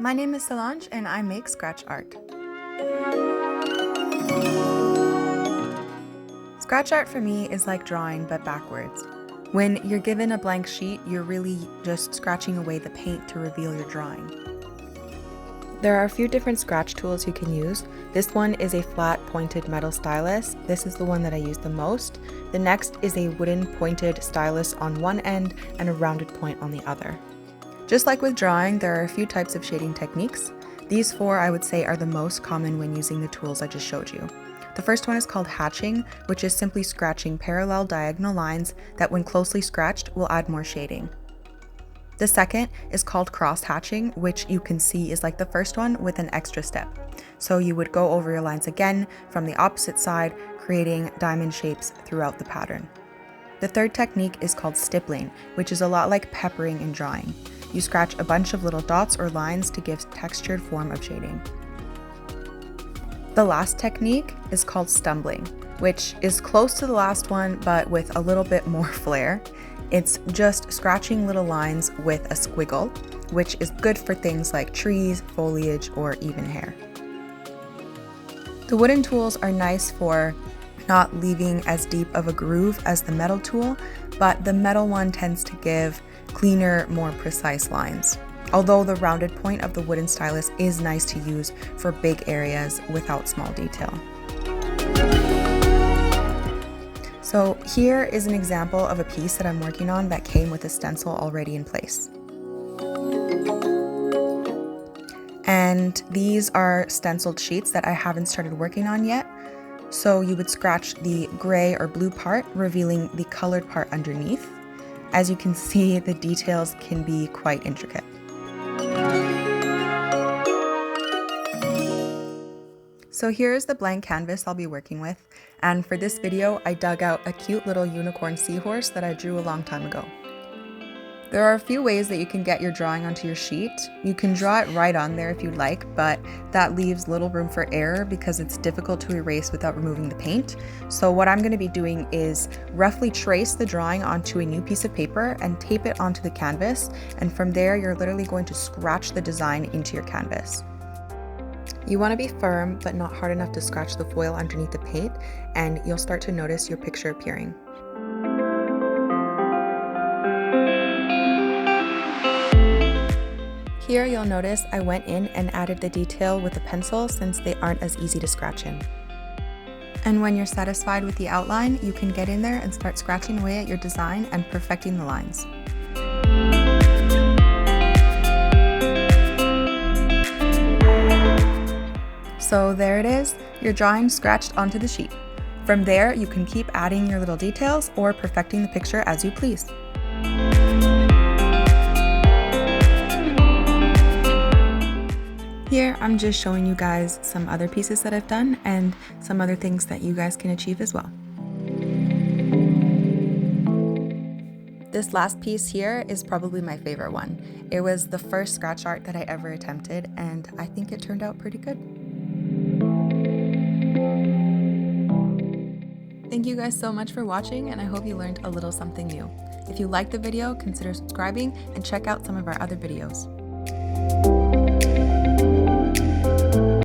My name is Solange and I make scratch art. Scratch art for me is like drawing but backwards. When you're given a blank sheet, you're really just scratching away the paint to reveal your drawing. There are a few different scratch tools you can use. This one is a flat pointed metal stylus. This is the one that I use the most. The next is a wooden pointed stylus on one end and a rounded point on the other. Just like with drawing, there are a few types of shading techniques. These four I would say are the most common when using the tools I just showed you. The first one is called hatching, which is simply scratching parallel diagonal lines that when closely scratched will add more shading. The second is called cross hatching, which you can see is like the first one with an extra step. So you would go over your lines again from the opposite side, creating diamond shapes throughout the pattern. The third technique is called stippling, which is a lot like peppering in drawing. You scratch a bunch of little dots or lines to give textured form of shading. The last technique is called stumbling, which is close to the last one but with a little bit more flair. It's just scratching little lines with a squiggle, which is good for things like trees, foliage, or even hair. The wooden tools are nice for not leaving as deep of a groove as the metal tool, but the metal one tends to give cleaner, more precise lines. Although the rounded point of the wooden stylus is nice to use for big areas without small detail. So here is an example of a piece that I'm working on that came with a stencil already in place. And these are stenciled sheets that I haven't started working on yet. So you would scratch the gray or blue part, revealing the colored part underneath. As you can see, the details can be quite intricate. So here's the blank canvas I'll be working with, and for this video I dug out a cute little unicorn seahorse that I drew a long time ago. There are a few ways that you can get your drawing onto your sheet. You can draw it right on there if you'd like, but that leaves little room for error because it's difficult to erase without removing the paint. So what I'm going to be doing is roughly trace the drawing onto a new piece of paper and tape it onto the canvas, and from there you're literally going to scratch the design into your canvas. You want to be firm but not hard enough to scratch the foil underneath the paint, and you'll start to notice your picture appearing. Here you'll notice I went in and added the detail with a pencil since they aren't as easy to scratch in. And when you're satisfied with the outline, you can get in there and start scratching away at your design and perfecting the lines. So there it is, your drawing scratched onto the sheet. From there, you can keep adding your little details or perfecting the picture as you please. Here, I'm just showing you guys some other pieces that I've done and some other things that you guys can achieve as well. This last piece here is probably my favorite one. It was the first scratch art that I ever attempted, and I think it turned out pretty good. Thank you guys so much for watching, and I hope you learned a little something new. If you liked the video, consider subscribing and check out some of our other videos.